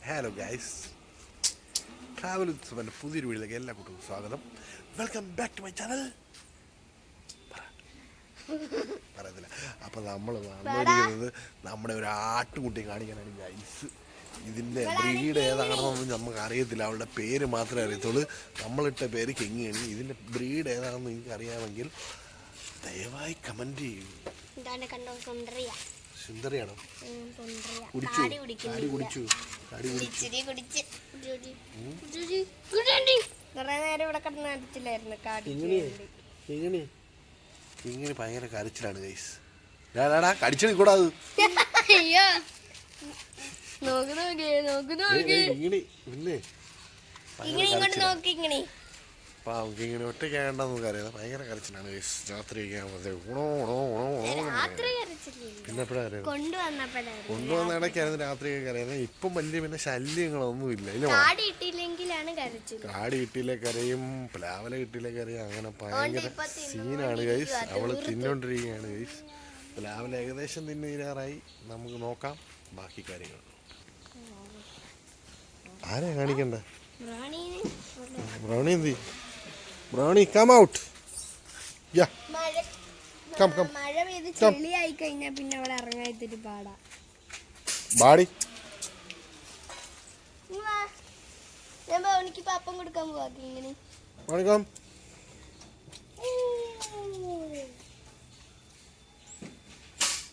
Hello guys, travel ഉത്സവൻ്റെ പുതിയൊരു വീട്ടിലേക്ക് എല്ലാ കുട്ടികൾക്കും സ്വാഗതം. Welcome back to my channel. പറയത്തില്ല. അപ്പോൾ നമ്മൾ വന്നിരിക്കുന്നത് നമ്മുടെ ഒരു ആട്ടുകുട്ടിയെ കാണിക്കാനാണ് ഗൈസ്. ഇതിൻ്റെ ബ്രീഡ് ഏതാണെന്നൊന്നും നമുക്ക് അറിയത്തില്ല, അവളുടെ പേര് മാത്രമേ അറിയത്തുള്ളൂ. നമ്മളിട്ട പേര് കിങ്ങിയാണ്. ഇതിൻ്റെ ബ്രീഡ് ഏതാണെന്ന് നിങ്ങൾക്ക് അറിയാമെങ്കിൽ ദയവായി കമൻറ്റ് ചെയ്യൂ. സുന്ദരിയാണോ? ഇങ്ങനെ ഭയങ്കര കരച്ചിലാണ് ഗൈസ്. കടിച്ചു കൂടാത്. പിന്നെ ഇങ്ങനെ ഒറ്റയ്ക്കാണ്ടെന്ന് നമുക്ക് അറിയാം. ഭയങ്കര കരച്ചിലാണ് ഗൈസ്. രാത്രി പിന്നെ എപ്പോഴാണ് അറിയാം, കൊണ്ടുവന്ന ഇടയ്ക്കായിരുന്നു രാത്രിയൊക്കെ അറിയാം. ഇപ്പം വലിയ പിന്നെ ശല്യങ്ങളൊന്നും ഇല്ല. കാടി കിട്ടിയില്ലേ കരയും, പ്ലാവല കിട്ടിയില്ലേ കരയും. അങ്ങനെ ഭയങ്കര സീനാണ് ഗൈസ്. അവള് തിന്നോണ്ടിരിക്കുകയാണ് ഗൈസ്. പ്ലാവല ഏകദേശം തിന്നു തീരാറായി. നമുക്ക് നോക്കാം ബാക്കി കാര്യങ്ങൾ. ആരാ കാണിക്കണ്ട? ബ്രൗണി എന്തി? Brownie come out. യാ മഴ പെയ്ത് ചെളിയായി കഴിഞ്ഞാ പിന്നെ അവിടെ ഇറങ്ങായിട്ടൊരു പാടാ. ബാടി എനിക്ക് അപ്പം കൊടുക്കാൻ പോവാ. ഇങ്ങനെ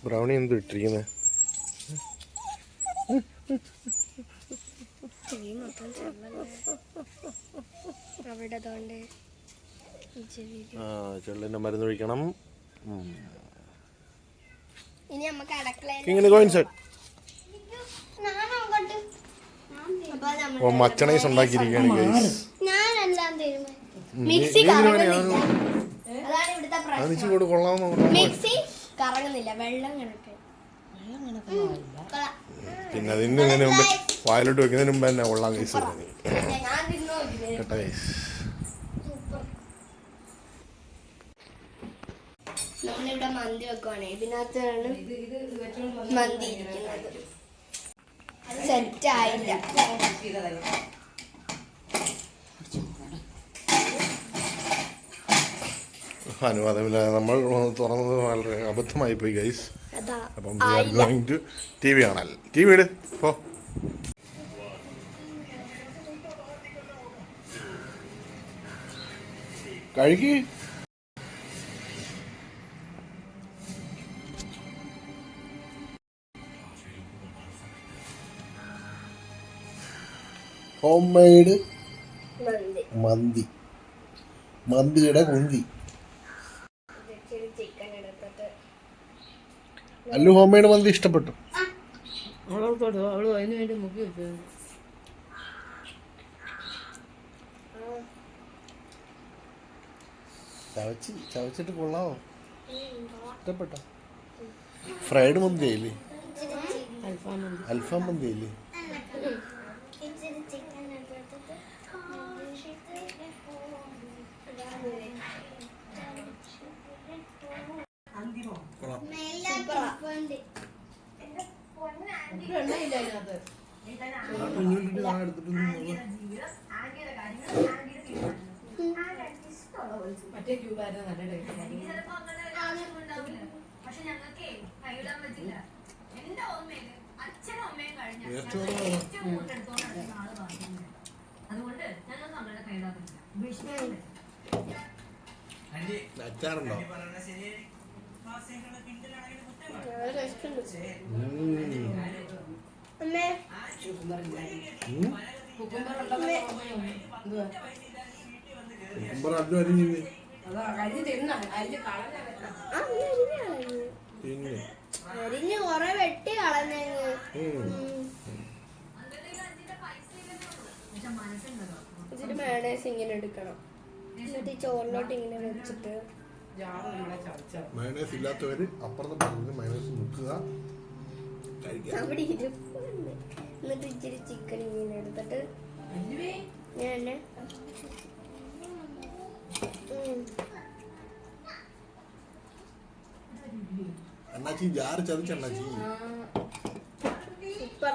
ബ്രൗണി എന്ത് ഇട്ടിരിക്കുന്നത്? ചെള്ളിന്റെ മരുന്ന് ഒഴിക്കണം. ഇനി നമുക്ക് മച്ചണൈസ് ഉണ്ടാക്കിയിരിക്കുകയാണ് ഗൈസ്. മിക്സി കറങ്ങുന്നില്ല, വെള്ളം കണക്ക്. പിന്നെ അതിന് മുമ്പ് വായിലോട്ട് വെക്കുന്നതിന് മുമ്പ് തന്നെ കൊള്ളാം ഗൈസ്. കേട്ടോ ഗൈസ്, നമ്മളിവിടെ മന്തി വെക്കുവാണേ. ഇതിനകത്താണ് മന്തി ഇരിക്കുന്നത്. സെറ്റായില്ല. അനുവാദമില്ലാതെ നമ്മൾ തുറന്നത് വളരെ അബദ്ധമായി പോയി ഗൈസ്. അപ്പം ഗോയിങ് ടു ടി വി കാണാൻ. ടി വി ഇട് പോ. കഴുകി ഹോം മെയ്ഡ് മന്തി, മന്തിയുടെ കുന്തി. അല്ലു ഹോം മെയ്ഡ് മന്തി ഇഷ്ടപ്പെട്ടു. ചവച്ചിട്ട് കൊള്ളാമോ? ഇഷ്ടപ്പെട്ടോ? ഫ്രൈഡ് മന്തി ആയില്ലേ? അൽഫാം മന്തി ആയില്ലേ? അച്ചാറുണ്ടോ? അരിഞ്ഞ് കൊറേ വെട്ടി കളഞ്ഞു. ഇച്ചിരി മയോണൈസ് ഇങ്ങനെ എടുക്കണം. എന്നിട്ട് ഈ ചോറിലോട്ട് ഇങ്ങനെ വെച്ചിട്ട്, മയോണൈസ് ഇല്ലാത്തവര് അപ്പുറത്തെ പറഞ്ഞ് മയോണൈസ് മുക്കുക, അവിടെ ഇരിപ്പുണ്ട്. എന്നിട്ട് ഇച്ചിരി ചിക്കൻ ഇങ്ങനെ എടുത്തിട്ട് ഞാൻ അണ്ണാച്ചി ജാറ് ചതിച്ചണ്ണാച്ചി. സൂപ്പർ.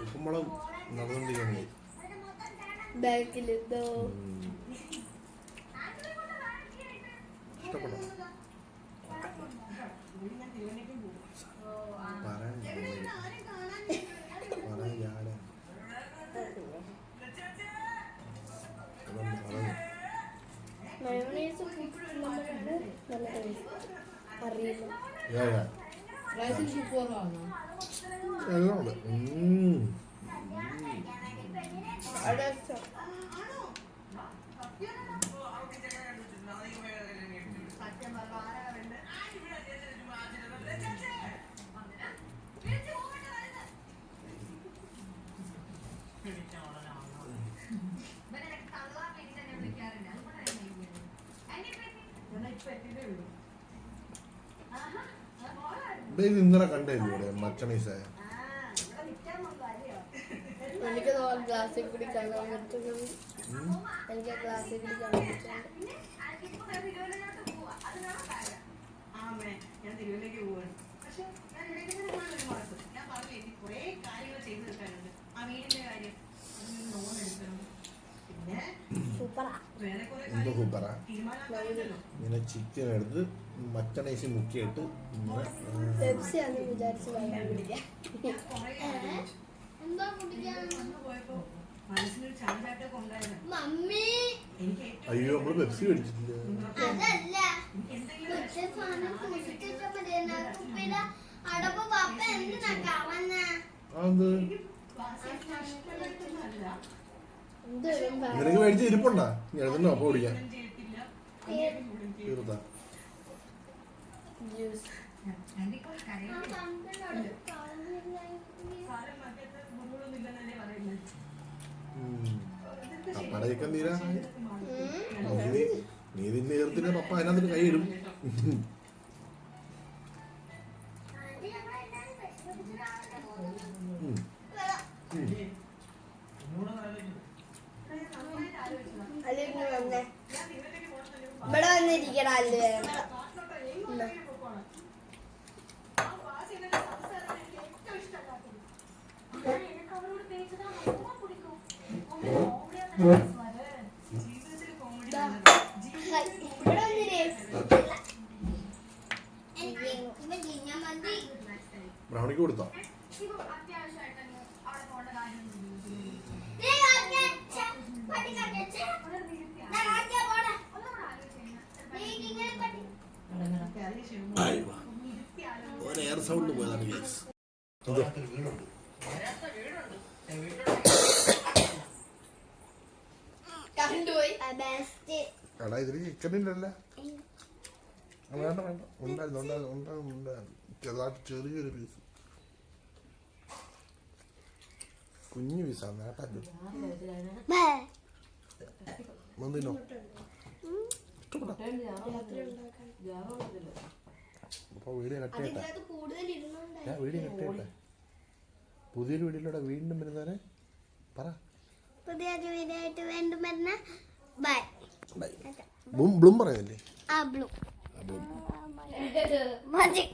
ഉപ്പുമ്പളം നടന്നുകൊണ്ടിരിക്കുന്നത് ബാക്കിൽ ഇതോ ഇഷ്ടപ്പെട്ടോ? മയോണൈസ് നമ്മളാണ് നല്ല ടേസ്റ്റ് അറിയില്ല അവിടെ ഇത് ഇന്നലെ കണ്ടില്ലേ ഇവിടെ മച്ചണീസ എനിക്ക് ഗ്ലാസ്സിൽ കൂടി കാണാൻ പറ്റുന്നത് എനിക്ക് ഗ്ലാസ്സിൽ കൂടി കാണാൻ പറ്റുന്നത് ഞാൻ തിരുവല്ലേക്ക് പോവാണ് പക്ഷെ ഞാൻ ഞാൻ പറഞ്ഞു എനിക്ക് കുറെ കാര്യങ്ങൾ ചെയ്തു തീർക്കാനുണ്ട് ആ വീടിന്റെ കാര്യം ലോൺ എടുക്കണം പിന്നെ സൂപ്പറാ വേറെ കുറെ എന്തോ സൂപ്പറാ തീരുമാനമാക്കാനുണ്ടല്ലോ ഇങ്ങനെ ചിക്കൻ എടുത്ത് മച്ചണൈസ് മുക്കിയിട്ട് ഇങ്ങനെ പെപ്സി ആണെന്ന് വിചാരിച്ച് വെള്ളം കുടിക്കാം ഞാൻ കുറെ എന്താ കുടിക്കാൻ വന്നു പോയപ്പോ മനസ്സിനൊരു ചാഞ്ചാട്ടൊക്കെ ഉണ്ടായിരുന്നു മമ്മി എനിക്ക് അയ്യോ നമ്മള് പെപ്സി മേടിച്ചിട്ടില്ല അതല്ല എന്തെങ്കിലും അടപ്പ് പപ്പ എന്തിനാ കവന്ന അത് ഇഷ്ടപ്പെട്ടൊന്നുമല്ല നിനക്ക് മേടിച്ച് ഇരിപ്പുണ്ടാ ഞാൻ എഴുതുന്നോ അപ്പൊ കുടിക്കാൻ ചെയ്തിട്ടില്ല തീർത്താ ജ്യൂസ് രണ്ടിപ്പോൾ കരയുന്നു സാരം മറ്റേ മുറിവുകളൊന്നും ഇല്ലെന്നല്ലേ പറയുന്നത് പപ്പട ചിക്കൻ തീരാ നീ ഇതിന്റെ ചേർത്തിന് പപ്പ അതിനകത്ത് കൈ ഇടും അല്ലെങ്കിൽ വന്നേ ഇവിടെ വന്നിരിക്കടാ അല്ലേ ഇവിടെ വന്നിരേ ബ്രൗണിക്ക് കൊടുത്തോ എയർ സൗണ്ട് പോയതാണ് ഗ്യാസ് കണ്ടുപോയി എടാ ഇതില് ചിക്കൻ ഇല്ലല്ല വേണ്ട വേണ്ട ഉണ്ടായിരുന്നു ചെറുതായിട്ട് ചെറിയൊരു പീസ് കുഞ്ഞു പീസാണ് കേട്ടോ വന്നില്ലോ അപ്പൊ വീഡിയോ കട്ട് ചെയ്യട്ടെ ഞാൻ വീഡിയോ കട്ട് ചെയ്യട്ടെ പുതിയൊരു വീഡിയോയിലൂടെ വീണ്ടും വരുന്നവരെ പറ പുതിയൊരു വീഡിയോ ആയിട്ട് വീണ്ടും വരുന്ന ബൈ ബ്ലൂം പറയുന്നില്ലേ ആ ബ്ലൂ ബ്ലൂം മതി